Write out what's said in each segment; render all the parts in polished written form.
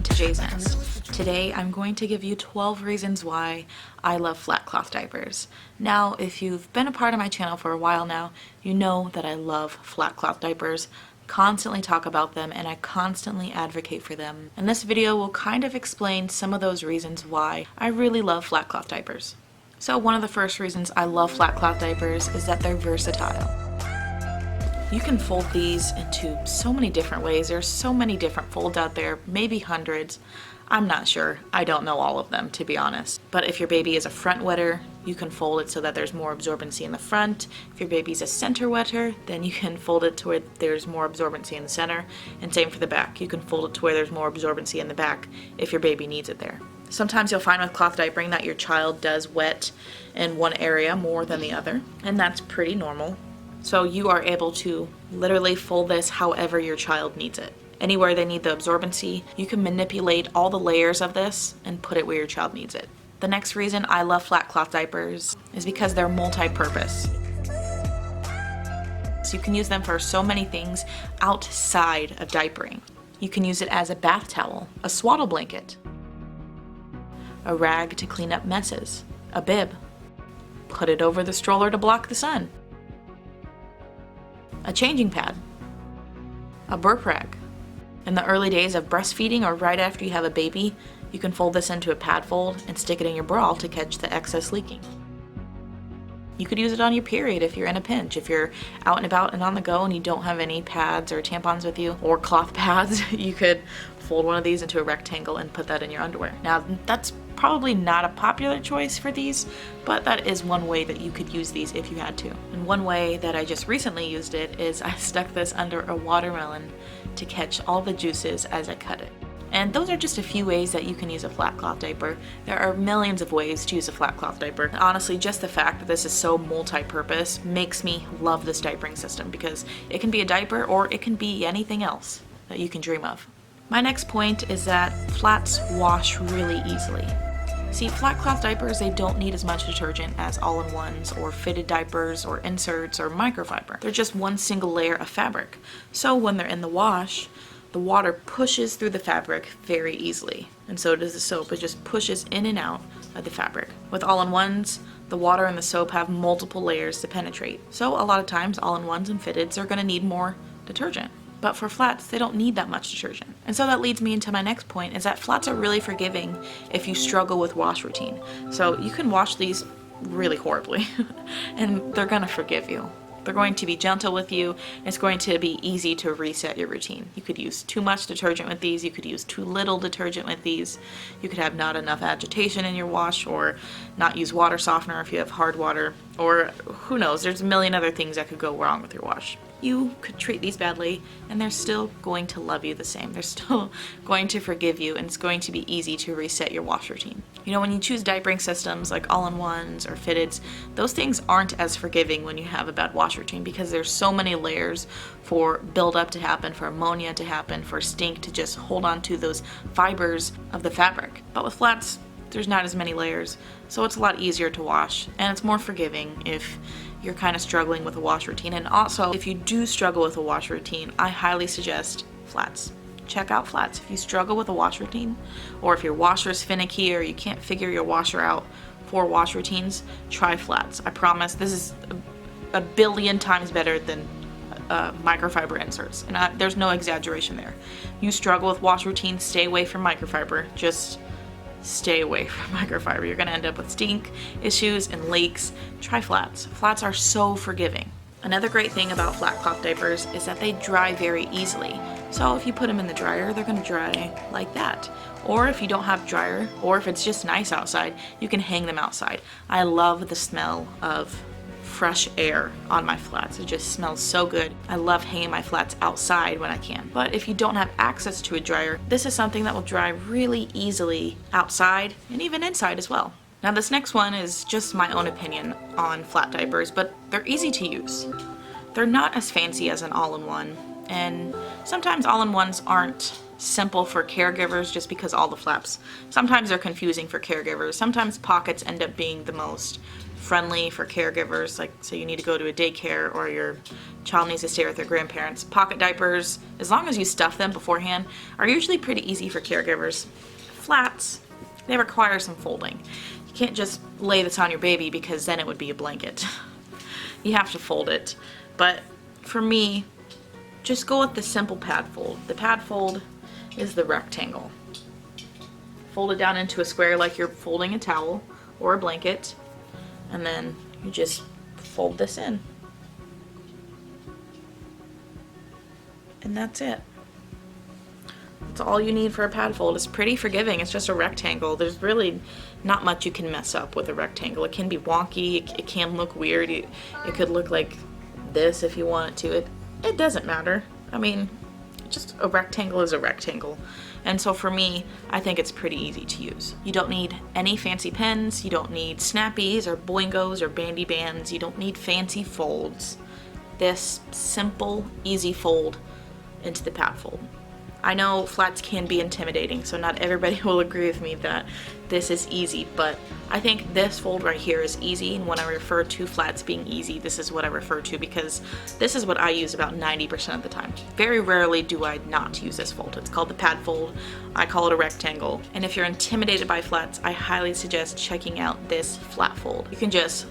welcome to Jay's Nest. Today I'm going to give you 12 reasons why I love flat cloth diapers. Now, if you've been a part of my channel for a while now, you know that I love flat cloth diapers, constantly talk about them, and I constantly advocate for them. And this video will kind of explain some of those reasons why I really love flat cloth diapers. So one of the first reasons I love flat cloth diapers is that they're versatile. You can fold these into so many different ways. There's so many different folds out there, maybe hundreds. I'm not sure. I don't know all of them, to be honest. But if your baby is a front wetter, you can fold it so that there's more absorbency in the front. If your baby's a center wetter, then you can fold it to where there's more absorbency in the center. And same for the back. You can fold it to where there's more absorbency in the back if your baby needs it there. Sometimes you'll find with cloth diapering that your child does wet in one area more than the other, and that's pretty normal. So you are able to literally fold this however your child needs it. Anywhere they need the absorbency, you can manipulate all the layers of this and put it where your child needs it. The next reason I love flat cloth diapers is because they're multi-purpose. So you can use them for so many things outside of diapering. You can use it as a bath towel, a swaddle blanket, a rag to clean up messes, a bib, put it over the stroller to block the sun, a changing pad, a burp rag. In the early days of breastfeeding or right after you have a baby, you can fold this into a pad fold and stick it in your bra to catch the excess leaking. You could use it on your period if you're in a pinch. If you're out and about and on the go and you don't have any pads or tampons with you or cloth pads, you could fold one of these into a rectangle and put that in your underwear. Now, that's probably not a popular choice for these, but that is one way that you could use these if you had to. And one way that I just recently used it is I stuck this under a watermelon to catch all the juices as I cut it. And those are just a few ways that you can use a flat cloth diaper. There are millions of ways to use a flat cloth diaper. And honestly, just the fact that this is so multi-purpose makes me love this diapering system because it can be a diaper or it can be anything else that you can dream of. My next point is that flats wash really easily. See, flat cloth diapers, they don't need as much detergent as all-in-ones or fitted diapers or inserts or microfiber. They're just one single layer of fabric. So when they're in the wash, the water pushes through the fabric very easily, and so does the soap. It just pushes in and out of the fabric. With all-in-ones, the water and the soap have multiple layers to penetrate. So a lot of times all-in-ones and fitteds are going to need more detergent. But for flats, they don't need that much detergent. And so that leads me into my next point, is that flats are really forgiving if you struggle with wash routine. So you can wash these really horribly, and they're gonna forgive you. They're going to be gentle with you. It's going to be easy to reset your routine. You could use too much detergent with these. You could use too little detergent with these. You could have not enough agitation in your wash, or not use water softener if you have hard water, or who knows, there's a million other things that could go wrong with your wash. You could treat these badly and they're still going to love you the same. They're still going to forgive you, and it's going to be easy to reset your wash routine. You know, when you choose diapering systems like all-in-ones or fitteds, those things aren't as forgiving when you have a bad wash routine because there's so many layers for buildup to happen, for ammonia to happen, for stink to just hold on to those fibers of the fabric. But with flats, there's not as many layers, so it's a lot easier to wash, and it's more forgiving if you're kind of struggling with a wash routine. And also, if you do struggle with a wash routine, I highly suggest flats. Check out flats. If you struggle with a wash routine, or if your washer is finicky or you can't figure your washer out for wash routines, try flats. I promise this is a billion times better than microfiber inserts, and there's no exaggeration there. You struggle with wash routines, stay away from microfiber. Just stay away from microfiber. You're gonna end up with stink issues and leaks. Try flats. Flats are so forgiving. Another great thing about flat cloth diapers is that they dry very easily. So if you put them in the dryer, they're gonna dry like that. Or if you don't have dryer, or if it's just nice outside, you can hang them outside. I love the smell of fresh air on my flats. It just smells so good. I love hanging my flats outside when I can. But if you don't have access to a dryer, this is something that will dry really easily outside and even inside as well. Now this next one is just my own opinion on flat diapers, but they're easy to use. They're not as fancy as an all-in-one, and sometimes all-in-ones aren't simple for caregivers just because all the flaps. Sometimes they're confusing for caregivers. Sometimes pockets end up being the most friendly for caregivers, like so you need to go to a daycare or your child needs to stay with their grandparents. Pocket diapers, as long as you stuff them beforehand, are usually pretty easy for caregivers. Flats, they require some folding. You can't just lay this on your baby because then it would be a blanket. You have to fold it. But for me, just go with the simple pad fold. The pad fold is the rectangle. Fold it down into a square like you're folding a towel or a blanket, and then you just fold this in. And that's it. That's all you need for a pad fold. It's pretty forgiving. It's just a rectangle. There's really not much you can mess up with a rectangle. It can be wonky. It can look weird. It could look like this if you want it to. It doesn't matter. I mean, just a rectangle is a rectangle. And so for me, I think it's pretty easy to use. You don't need any fancy pens. You don't need snappies or boingos or bandy bands. You don't need fancy folds. This simple, easy fold into the pad fold. I know flats can be intimidating, so not everybody will agree with me that this is easy, but I think this fold right here is easy, and when I refer to flats being easy, this is what I refer to because this is what I use about 90% of the time. Very rarely do I not use this fold. It's called the pad fold. I call it a rectangle, and if you're intimidated by flats, I highly suggest checking out this flat fold. You can just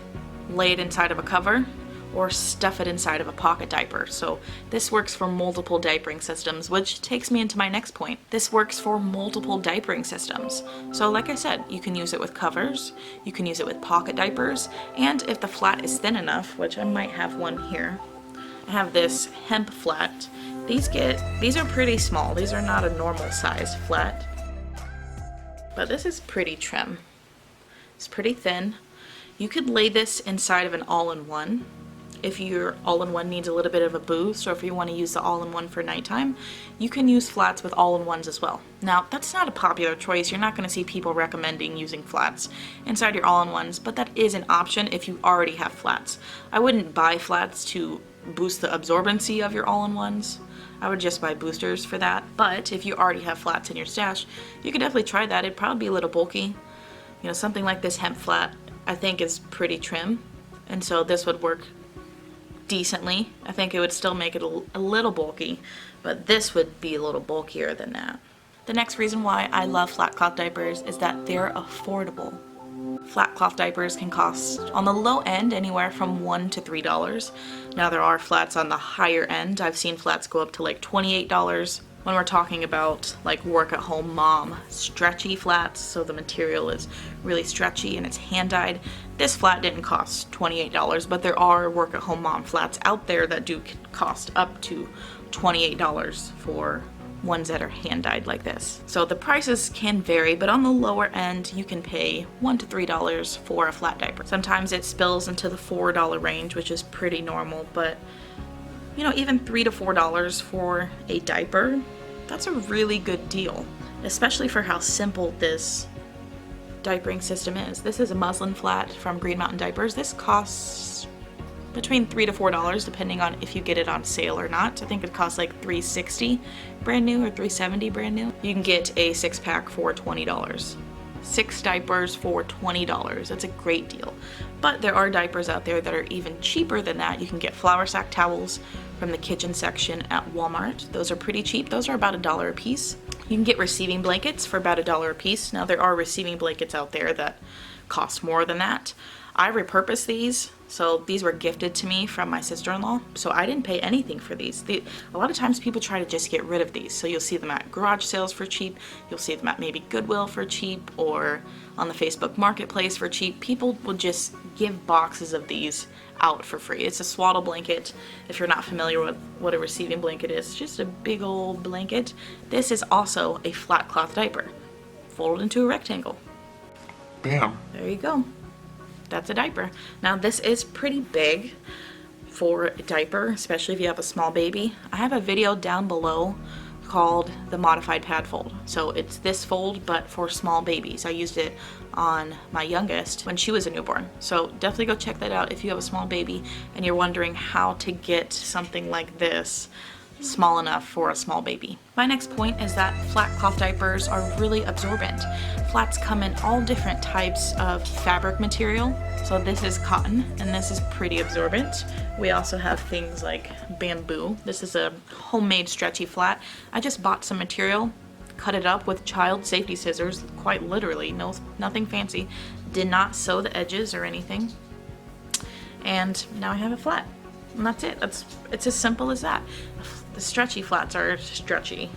lay it inside of a cover or stuff it inside of a pocket diaper. So this works for multiple diapering systems, which takes me into my next point. This works for multiple diapering systems. So like I said, you can use it with covers, you can use it with pocket diapers, and if the flat is thin enough, which I might have one here, I have this hemp flat. These are pretty small. These are not a normal size flat, but this is pretty trim. It's pretty thin. You could lay this inside of an all-in-one. If your all-in-one needs a little bit of a boost, or if you want to use the all-in-one for nighttime, you can use flats with all-in-ones as well. Now, that's not a popular choice. You're not going to see people recommending using flats inside your all-in-ones, but that is an option if you already have flats. I wouldn't buy flats to boost the absorbency of your all-in-ones. I would just buy boosters for that. But if you already have flats in your stash, you could definitely try that. It'd probably be a little bulky. You know, something like this hemp flat, I think is pretty trim, and so this would work decently. I think it would still make it a little bulky, but this would be a little bulkier than that. The next reason why I love flat cloth diapers is that they're affordable. Flat cloth diapers can cost on the low end anywhere from $1 to $3. Now there are flats on the higher end. I've seen flats go up to like $28. When we're talking about like work at home mom, stretchy flats, so the material is really stretchy and it's hand dyed. This flat didn't cost $28, but there are work at home mom flats out there that do cost up to $28 for ones that are hand dyed like this. So the prices can vary, but on the lower end you can pay $1 to $3 for a flat diaper. Sometimes it spills into the $4 range, which is pretty normal, but you know, even $3 to $4 for a diaper, that's a really good deal, especially for how simple this diapering system is. This is a muslin flat from Green Mountain Diapers. This costs between $3 to $4 depending on if you get it on sale or not. I think it costs like $360 brand new or $370 brand new. You can get a 6-pack for $20. 6 diapers for $20. That's a great deal. But there are diapers out there that are even cheaper than that. You can get flour sack towels from the kitchen section at Walmart. Those are pretty cheap. Those are about $1 a piece. You can get receiving blankets for about $1 a piece. Now there are receiving blankets out there that cost more than that. I repurpose these, so these were gifted to me from my sister-in-law, so I didn't pay anything for these. A lot of times people try to just get rid of these, so you'll see them at garage sales for cheap, you'll see them at maybe Goodwill for cheap, or on the Facebook Marketplace for cheap. People will just give boxes of these out for free. It's a swaddle blanket. If you're not familiar with what a receiving blanket is, it's just a big old blanket. This is also a flat cloth diaper, folded into a rectangle. Bam. There you go. That's a diaper. Now this is pretty big for a diaper, especially if you have a small baby. I have a video down below called the modified pad fold. So it's this fold but for small babies. I used it on my youngest when she was a newborn. So definitely go check that out if you have a small baby and you're wondering how to get something like this small enough for a small baby. My next point is that flat cloth diapers are really absorbent. Flats come in all different types of fabric material. So this is cotton, and this is pretty absorbent. We also have things like bamboo. This is a homemade stretchy flat. I just bought some material, cut it up with child safety scissors, quite literally, nothing fancy. Did not sew the edges or anything. And now I have a flat. And that's it. It's as simple as that. The stretchy flats are stretchy.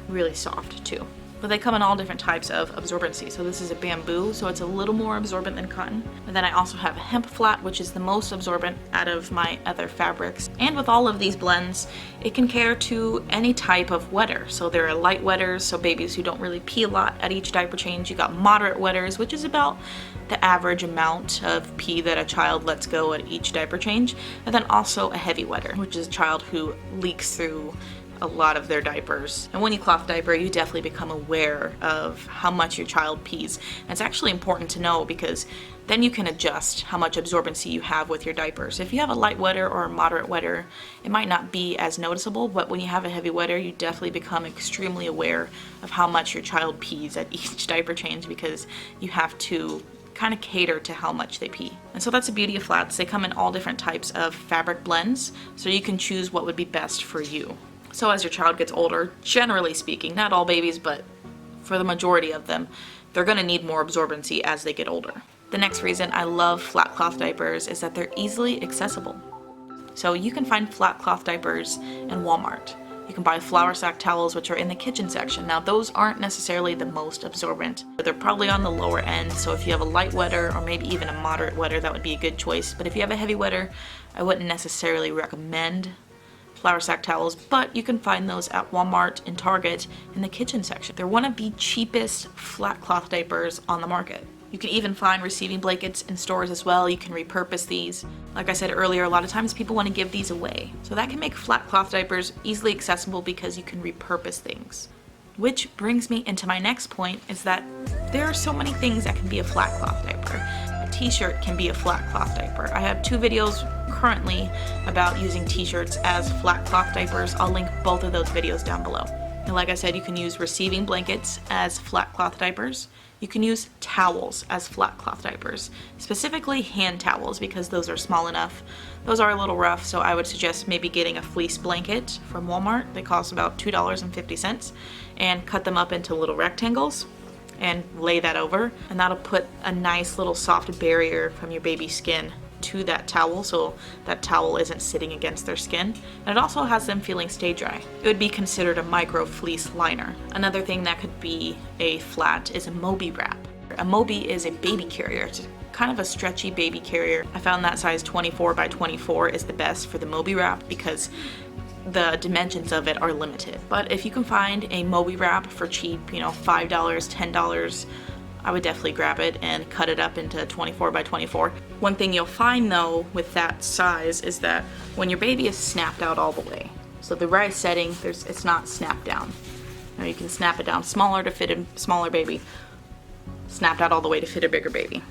Really soft too. But they come in all different types of absorbency. So this is a bamboo, so it's a little more absorbent than cotton. And then I also have a hemp flat, which is the most absorbent out of my other fabrics. And with all of these blends, it can cater to any type of wetter. So there are light wetters, so babies who don't really pee a lot at each diaper change. You got moderate wetters, which is about the average amount of pee that a child lets go at each diaper change. And then also a heavy wetter, which is a child who leaks through a lot of their diapers. And when you cloth diaper, you definitely become aware of how much your child pees. And it's actually important to know because then you can adjust how much absorbency you have with your diapers. If you have a light wetter or a moderate wetter, it might not be as noticeable, but when you have a heavy wetter, you definitely become extremely aware of how much your child pees at each diaper change because you have to kind of cater to how much they pee. And so that's the beauty of flats. They come in all different types of fabric blends, so you can choose what would be best for you. So as your child gets older, generally speaking, not all babies, but for the majority of them, they're going to need more absorbency as they get older. The next reason I love flat cloth diapers is that they're easily accessible. So you can find flat cloth diapers in Walmart. You can buy flour sack towels, which are in the kitchen section. Now those aren't necessarily the most absorbent, but they're probably on the lower end. So if you have a light wetter or maybe even a moderate wetter, that would be a good choice. But if you have a heavy wetter, I wouldn't necessarily recommend flour sack towels, but you can find those at Walmart and Target in the kitchen section. They're one of the cheapest flat cloth diapers on the market. You can even find receiving blankets in stores as well. You can repurpose these. Like I said earlier, a lot of times people want to give these away. So that can make flat cloth diapers easily accessible because you can repurpose things. Which brings me into my next point is that there are so many things that can be a flat cloth diaper. A t-shirt can be a flat cloth diaper. I have 2 videos currently about using t-shirts as flat cloth diapers. I'll link both of those videos down below. And like I said, you can use receiving blankets as flat cloth diapers. You can use towels as flat cloth diapers, specifically hand towels because those are small enough. Those are a little rough, so I would suggest maybe getting a fleece blanket from Walmart. They cost about $2.50 and cut them up into little rectangles and lay that over, and that'll put a nice little soft barrier from your baby's skin to that towel so that towel isn't sitting against their skin, and it also has them feeling stay dry. It would be considered a micro fleece liner. Another thing that could be a flat is a Moby wrap. A Moby is a baby carrier. It's kind of a stretchy baby carrier. I found that size 24 by 24 is the best for the Moby wrap because the dimensions of it are limited. But if you can find a Moby wrap for cheap, $5, $10, I would definitely grab it and cut it up into 24 by 24. One thing you'll find though with that size is that when your baby is snapped out all the way, so the right setting, it's not snapped down. Now you can snap it down smaller to fit a smaller baby, snapped out all the way to fit a bigger baby.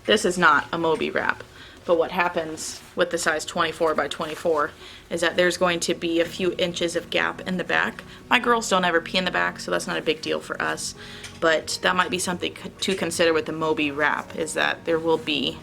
This is not a Moby wrap. But what happens with the size 24 by 24 is that there's going to be a few inches of gap in the back. My girls don't ever pee in the back, so that's not a big deal for us. But that might be something to consider with the Moby wrap, is that there will be,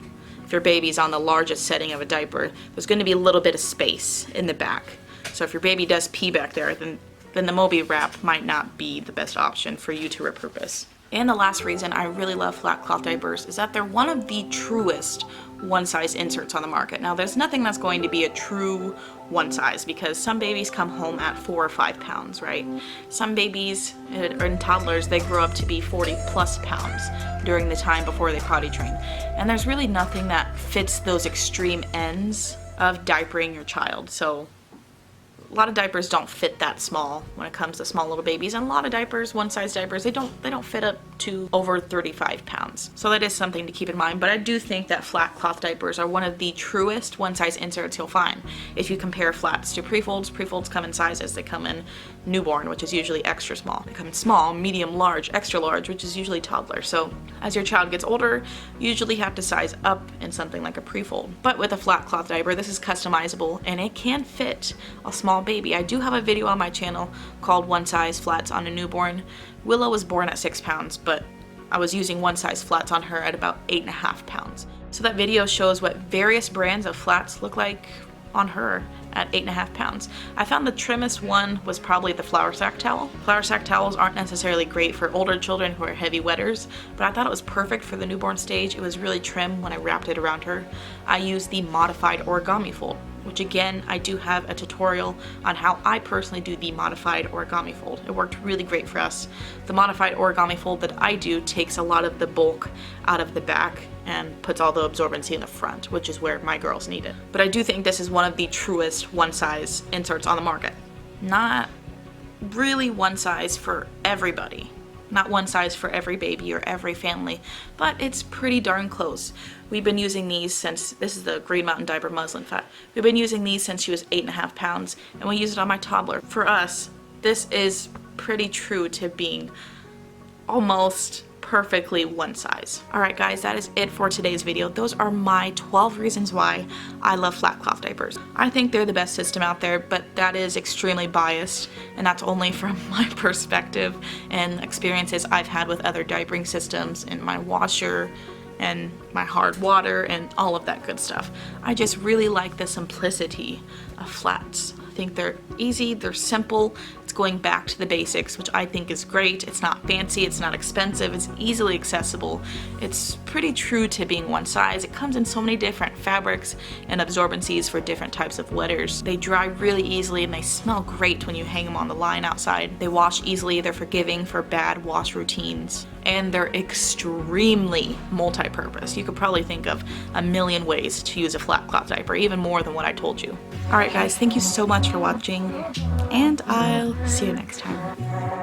if your baby's on the largest setting of a diaper, there's going to be a little bit of space in the back. So if your baby does pee back there, then the Moby wrap might not be the best option for you to repurpose. And the last reason I really love flat cloth diapers is that they're one of the truest one size inserts on the market. Now there's nothing that's going to be a true one size because some babies come home at 4 or 5 pounds, right? Some babies and toddlers, they grow up to be 40 plus pounds during the time before they potty train. And there's really nothing that fits those extreme ends of diapering your child. So a lot of diapers don't fit that small when it comes to small little babies, and a lot of diapers, one size diapers, they don't fit up to over 35 pounds. So that is something to keep in mind, but I do think that flat cloth diapers are one of the truest one-size inserts you'll find. If you compare flats to pre-folds, pre-folds come in sizes. They come in newborn, which is usually extra small. They come in small, medium, large, extra large, which is usually toddler. So as your child gets older, you usually have to size up in something like a pre-fold. But with a flat cloth diaper, this is customizable and it can fit a small baby. I do have a video on my channel called One Size Flats on a Newborn. Willow was born at 6 pounds, but I was using one size flats on her at about 8.5 pounds. So that video shows what various brands of flats look like on her at 8.5 pounds. I found the trimmest one was probably the flour sack towel. Flour sack towels aren't necessarily great for older children who are heavy wetters, but I thought it was perfect for the newborn stage. It was really trim when I wrapped it around her. I used the modified origami fold, which again, I do have a tutorial on how I personally do the modified origami fold. It worked really great for us. The modified origami fold that I do takes a lot of the bulk out of the back and puts all the absorbency in the front, which is where my girls need it. But I do think this is one of the truest one-size inserts on the market. Not really one size for everybody. Not one size for every baby or every family, but it's pretty darn close. We've been using these since, this is the Green Mountain Diaper Muslin Fat. We've been using these since she was 8.5 pounds, and we use it on my toddler. For us, this is pretty true to being almost perfectly one size. Alright guys, that is it for today's video. Those are my 12 reasons why I love flat cloth diapers. I think they're the best system out there, but that is extremely biased, and that's only from my perspective and experiences I've had with other diapering systems in my washer and my hard water and all of that good stuff. I just really like the simplicity of flats. I think they're easy, they're simple, it's going back to the basics, which I think is great. It's not fancy, it's not expensive, it's easily accessible. It's pretty true to being one size. It comes in so many different fabrics and absorbencies for different types of wetters. They dry really easily and they smell great when you hang them on the line outside. They wash easily, they're forgiving for bad wash routines, and they're extremely multi-purpose. You could probably think of a million ways to use a flat cloth diaper, even more than what I told you. Alright guys, thank you so much for watching, and I'll see you next time.